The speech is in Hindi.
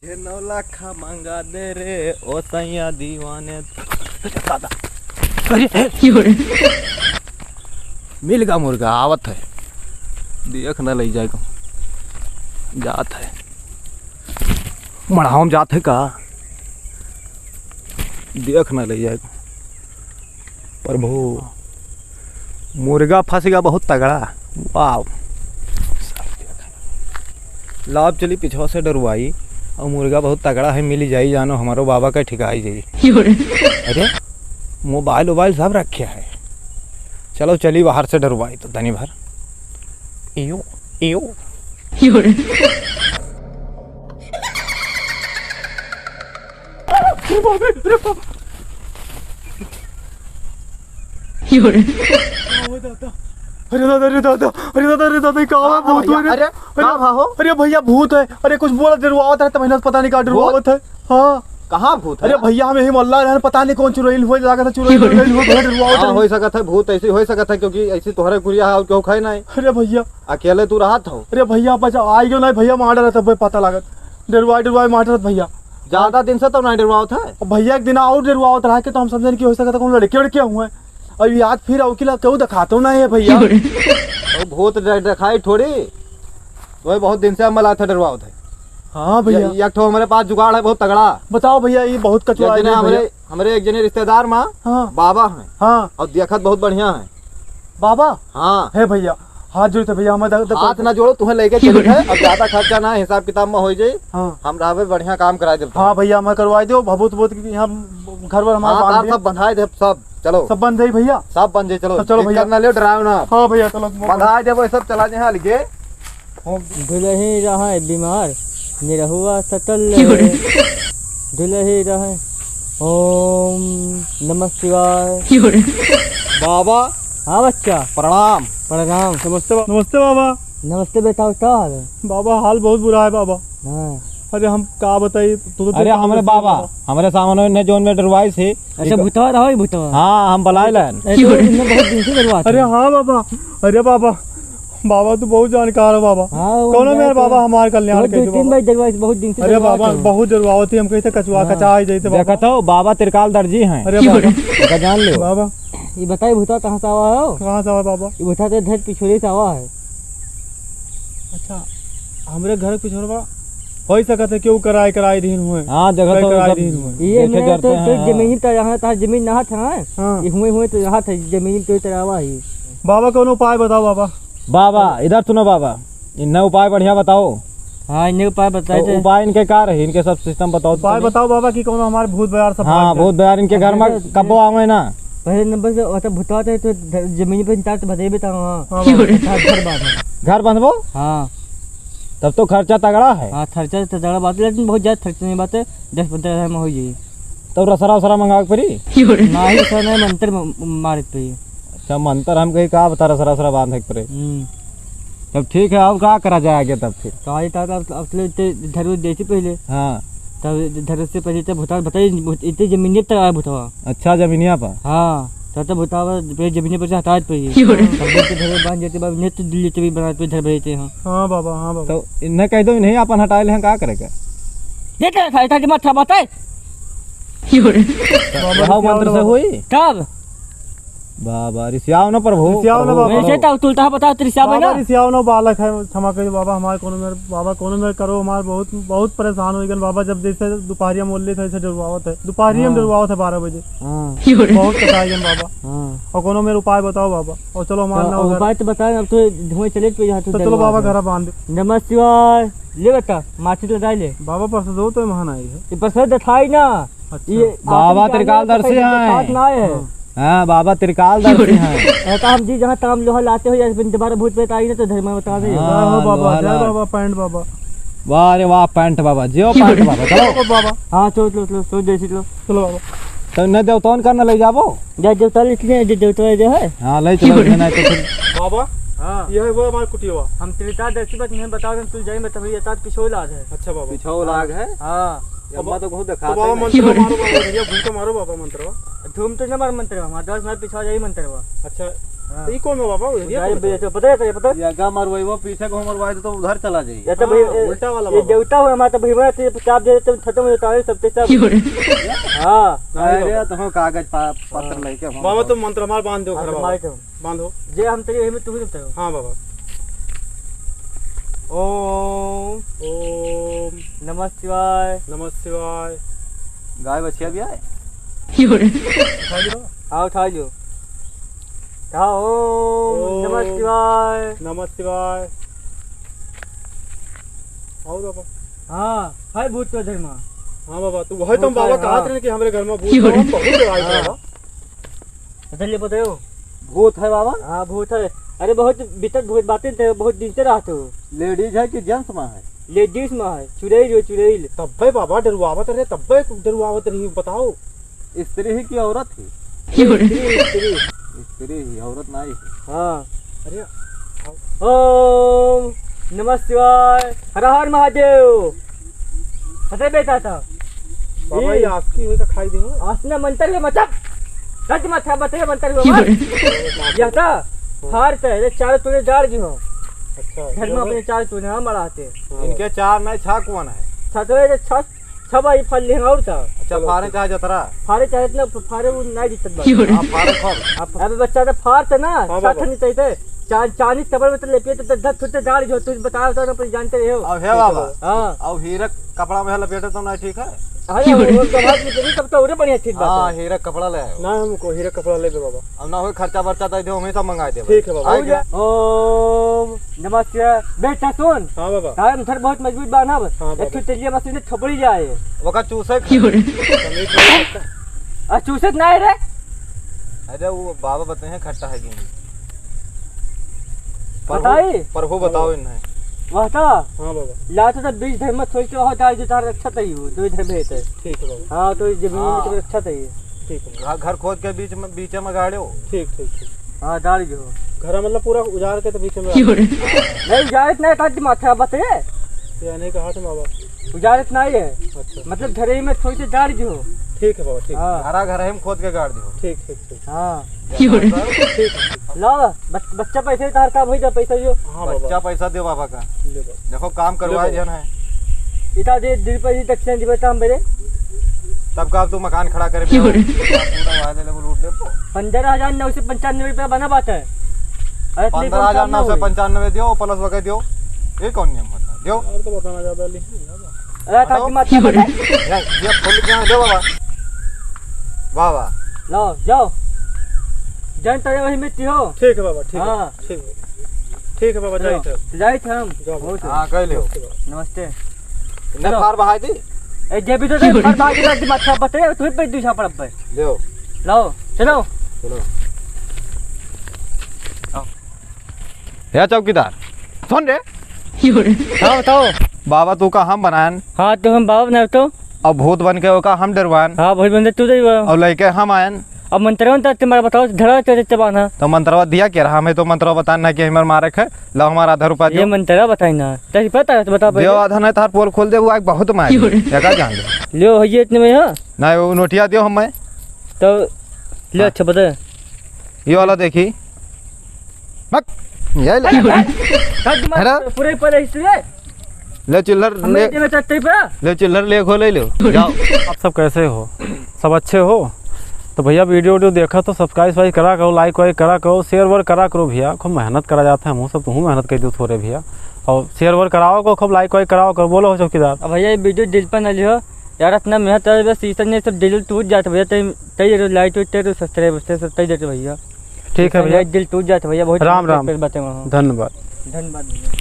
ये 9 लाख मांगा दे रे ओ सैया दीवाने। दादा अरे मिल गा मुर्गा आवत है, देख न ले जाएगा जात है मढ़ाओ जात है का देख न ले जाएगा। प्रभु मुर्गा फंस गया बहुत तगड़ा। वाह लाभ चली पिछवा से डरवाई और मुर्गा बहुत तगड़ा है, मिल जाई जानो हमारो बाबा का ठिकाई जाई। अरे मोबाइल वोबाइल सब रखे है, चलो चली बाहर से डरवाई तो धनी भर इयो इयो। अरे दादा अरे दादा अरे दादा अरे दादा कहाँ भूत है? अरे अरे भैया भूत है। अरे कुछ बोला डरवावत है तो महीना पता नहीं कहाँ डरवावत है। हाँ कहाँ भूत है? अरे भैया हमें मल्ला रहन पता नहीं कौन चुड़ैल हो लगा था, चुड़ैल हो सकता है भूत ऐसे हो सकता है क्योंकि ऐसे तोहरे गुड़िया है और क्यों खाए नहीं। अरे भैया अकेले तू रहा था? अरे भैया बचा आई क्यों नहीं भैया मार रहा था पता लागत डरवाई मार रहा था भैया। ज्यादा दिन से तो नहीं डरवावत है भैया, एक दिन और डरवावत रहा के तो हम समझे कि हो सकता कौन लड़के लड़के हुए और याद फिर अकेला क्यों दिखाता हूँ ना है भैया। भूत दिखाई थोड़ी वही बहुत दिन से हम मला था डरवावत है। हाँ भैया एक ठो हमारे पास जुगाड़ है बहुत तगड़ा। बताओ भैया ये बहुत कचवा है। हमारे एक जने रिश्तेदार माँ बाबा है। हाँ और देखत बहुत बढ़िया है बाबा। हाँ है भैया हाथ जोड़ते भैया हमें हाथ ना जोड़ो तुम्हें लेके चलो है। अब ज्यादा खर्चा ना हिसाब किताब में हो जाए। हाँ हम रहबे बढ़िया काम करा दे। हाँ भैया मैं करवा दो भभूत बहुत हम घर पर हमारा सब बंधाए दे सब। चलो सब बंद है भैया सब बंद है। चलो चलो भैया ना ले डराओ ना। हाँ भैया चलो बंधाए दे वो सब चला जाए अलगे। दुलही रहा बीमार निरहुआ सटल दुलही रहे ओम नमः शिवाय। बाबा हाँ बच्चा प्रणाम। प्रणाम। नमस्ते बाबा। नमस्ते बेटा क्या हाल है? बाबा हाल बहुत बुरा है बाबा। हाँ अरे हम क्या बताइए अरे हमारे बाबा हमारे सामने ने जोन में डरवाई से। अच्छा भूतवा रहो भूतवा। हाँ हम बलाए लाइन बहुत दिन से डरवा। अरे हाँ बाबा। अरे बाबा बाबा तो बहुत जानकार है बाबा। कौन मेरे बाबा हमारे कल्याण के बहुत दिन से। अरे बाबा बहुत डरवावती हम कहते कचवा कचा ही जाते देखा तो बाबा त्रिकाल दर्जी हैं। अरे बाबा जान लो बाबा। ये बताइए भूतवा कहाँ से आवा हो? कहाँ से आवा बाबा? ये भूतवा तो घर पिछोड़ी से आवा है। अच्छा हमारे घर पिछोड़वा हो सकता है क्यों कराए दिन हुए। हाँ जगह तो कराए दिन हुए। ये मेरा तो जमीन तो यहाँ था जमीन नहा था। हाँ ये हुए तो यहाँ था जमीन तो तरवा ही। बाबा कौन उपाय बताओ बाबा। बाबा इधर सुनो बाबा इन्हें उपाय बढ़िया बताओ। हाँ इन्हें उपाय बताए थे। उपाय इनके क्या रहे इनके सब सिस्टम बताओ। उपाय बताओ बाबा की कौन हमारे भूत बयार सब। हाँ भूत बयार इनके घर में कब आवे ना। पहले नंबर से भूतवा थे तो जमीन पे इंचार्ज बताइए बेटा। वहाँ घर बंधबो। हाँ तब तो खर्चा तगड़ा है। हाँ खर्चा तो तगड़ा बात है लेकिन बहुत ज्यादा खर्चा नहीं बात है। 10-15 हज़ार में हो जाए। तब रसरा वसरा मंगा पड़ी ना ही सर नहीं मंत्र मारे पे। अच्छा मंत्र हम कहीं कहा बता रसरा वसरा बांधे पड़े। तब ठीक है अब क्या करा जाएगा तब फिर धर देती पहले। हाँ तब धर से पहले तो भूतवा बताइए इतनी जमीन तक आया भूतवा। अच्छा जमीनिया पर। हाँ तब भूतवा जमीन पर से हटा पे बांध देते नेत्र दिल्ली भी बना पे धर भेजते हैं। हाँ बाबा हाँ बाबा। तो इन्हें कह दो नहीं अपन हटाए ले क्या करेगा। देते मत बताए मंत्र से हुई कब बाबा रिसियाव ना प्रभु। रिसियाव ना बाबा। वैसे तो तुलता बता रिसियाव है ना। रिसियाव ना बालक है क्षमा करिए बाबा हमारे कोनो में करो हमारे बहुत परेशान हो गए बाबा। जब जैसे दोपहरिया मोल ले थे ऐसे डरवावत है दोपहरिया में डरवावत है 12 बजे। बहुत कटाई गए बाबा। और कोनो मेरे उपाय बताओ बाबा। और चलो हमारा उपाय तो बताए अब तो धुएं चले तो चलो बाबा घर बांध दे। नमः शिवाय। ले बेटा माची तो डाल ले बाबा परसों दो तो महान आई है। प्रसाद दिखाई ना। ये बाबा त्रिकाल दर्शी हैं। हाँ बाबा त्रिकाल दर्शी हैं। ऐसा हम जी जहाँ काम लोहा लाते हो या दोबारा भूत पे आई ना तो धर्म बता दे। बाबा जय बाबा पैंट बाबा। वाह रे वाह पैंट बाबा जियो पैंट बाबा। चलो बाबा। हाँ चलो देख लो। चलो बाबा। तो न देवतान करना ले जाबो। जय देवता इसलिए देवता जो है। हाँ ले चलो नहीं तो फिर बाबा। हाँ ये है वो हमारी कुटिया। हम त्रिकाल दर्शी बात नहीं बता दें तू जाए मैं तभी ये पिछोड़ लाग है। अच्छा बाबा पिछो लाग है। हाँ अम्मा तो बहुत दिखा। बाबा मंत्र मारो बाबा भैया घूम के मारो बाबा मंत्र। धूम तो न मार मंत्र हमारा 10 मिनट पिछवा जाए मंत्र। अच्छा हाँ। तो ई कौन है बाबा ये पता है पता है ये आगा मरवाई वो पीछे को मरवाई तो उधर चला जाई। या तो उल्टा वाला ये देवता हो हमारा तो भीमा से चाप दे तो खत्म हो जाता है सब सब। हां अरे तो कागज पत्र लेके बाबा तुम मंत्र मार बांध दो घर मार दो बांधो जे हम तेरे में तू ही बताओ। हां बाबा ओम ओम नमः शिवाय नमः शिवाय। गाय बछिया भी आए आओ उठा लो ओम नमः शिवाय नमः शिवाय। आओ बाबा। हां हाय भूत तो धर्म। हाँ बाबा तू वही तुम बाबा कहा थे कि हमारे घर में भूत है, हम बहुत डराए थे बाबा। चलिए बताओ भूत है बाबा। हाँ भूत है। अरे बहुत भीतर भूत बातें थे बहुत दिन से रहा तो। लेडीज है कि जेंट्स में है? लेडीज में है चुड़ैल चुड़ैल। तब भाई बाबा डरुआवत रहे तब भाई डरुआवत रही बताओ। स्त्री ही की औरत ही? स्त्री स्त्री ही औरत नहीं। हाँ अरे ओम नमः शिवाय हर हर महादेव। हटे बेटा था बाबा ये आपकी हुई का खाई देंगे। आसना मंत्र में मतलब सच मत है बते मंत्र में यह था हार पे चार तूने डाल दी हो। अच्छा घर में अपने चार तूने हम बढ़ाते इनके चार नहीं छह कौन है? छतरे छ छबाई फल ले और था। अच्छा फारे चाहे जतरा फारे चाहे ना फारे वो नहीं दिक्कत बात। हां फारे खोल। अबे बच्चा तो फार था ना हाँ साथ बाबा। नहीं चाहिए चांदी कबर में तो लेपिए तो 10 फुट डाल जो तुझ बताओ तो ना जानते रहे हो। अब है बाबा। हां अब हीरक कपड़ा में लपेटे तो नहीं ठीक है? अरे वो समाज में तेरी सब तो और बढ़िया ठीक बात हां है। हीरक कपड़ा ले आयो। ना हमको हीरा कपड़ा ले बाबा। अब ना हो खर्चा बर्चा दे दो हमेशा मंगा दे। ठीक है बाबा। आ गया। ओम नमः शिवाय। बेटा सुन हाँ बाबा। टाइम थर बहुत मजबूत बाना हाँ बाबा। एक तेलिया मशीन से थपड़ी जाए वका चूसे आ चूसत नहीं रे। अरे वो बाबा बताए हैं खट्टा है कि नहीं? बताई पर वो बताओ इन्हें। वह था हाँ बाबा। लाते तो बीज धर्म में सोच के वह डाल जो तार अच्छा तई हो दो धर्म है ठीक है बाबा। हां तो जमीन हाँ। में अच्छा तई ठीक है घर खोद के बीच में गाड़ो। ठीक ठीक ठीक। हां डाल जो घर मतलब पूरा उजाड़ के तो बीच में नहीं उजारत नहीं काट माथा बते यानी कहा था बाबा। उजारत नहीं है अच्छा मतलब घरे में थोड़ी सी डाल जो। ठीक है बाबा ठीक हां घर हम खोद के गाड़ दो। ठीक ठीक ठीक हां ठीक। ला बच्चा पैसे तार का भई जा पैसा जो। हाँ बाबा बच्चा पैसा दे बाबा का। ले बाबा। देखो काम करवाए जन है इता दे दिल पर दक्षिण दिबे हम बेरे तब का तू मकान खड़ा करे पूरा वाले लेवल लूट ले 15,995 रुपया बना बात है। 15,995 दियो प्लस वगैरह दियो। ये कौन नियम होता है? दियो और तो बताना ज्यादा नहीं बाबा। अरे काकी माथा बता ये खोल के दो बाबा। बाबा लो जाओ जन तरे वही मिट्टी हो। ठीक है बाबा ठीक है हाँ। ठीक है ठीक है बाबा जाइए सर। जाई थे हम जाओ। हां कह लियो। नमस्ते ने फार बहाई दी ए जे भी तो हर बात की माथा बते तू पे दूसरा पर पे लियो। लो चलो चलो या चौकीदार सुन रे। हां बताओ बाबा तू का हम बनान हां तो हम बाबा ना तो अब भूत बन के का हम डरवान हां भाई बंदे तू दे और लइके हम आयन। अब मंत्रों तक तुम्हारा बताओ धड़ा चढ़ते बाना तो मंत्रवा दिया क्या रहा? हमें तो मंत्रवा बताना कि हमारे मारे है लो हमारा आधा रुपया ये दियो। मंत्रा बताई ना तेरी पता है तो बता दियो आधा नहीं तार पोल खोल दे वो एक बहुत मार या का जान ले लियो ये इतने में हां ना वो नोटिया दियो हमें तो ले अच्छा बता ये वाला देखी मक ये ले हेरा? पूरे पर हिस्से ले चिल्लर ले हमें में चलते पे ले चिल्लर ले खो ले लो जाओ। आप सब कैसे हो? सब अच्छे हो? तो भैया वीडियो देखा तो सब्सक्राइब करा करो, लाइक वाइक करा करो, शेयर वर्क करा करो भैया। खूब मेहनत करा जाता है, हम सब तुम मेहनत कर दो थोड़े भैया। और शेयर वर्क कराओ को, खूब लाइक वाइक कराओ करो। बोलो चौकीदार। अब भैया ये वीडियो दिल पर न लियो यार, इतना मेहनत है बस सीजन ने सब दिल टूट जाता भैया। तई लाइट उठते तो सब्सक्राइब तई देते भैया। ठीक है भैया, दिल टूट जाता भैया बहुत। राम राम, धन्यवाद धन्यवाद। धन्यवाद भैया।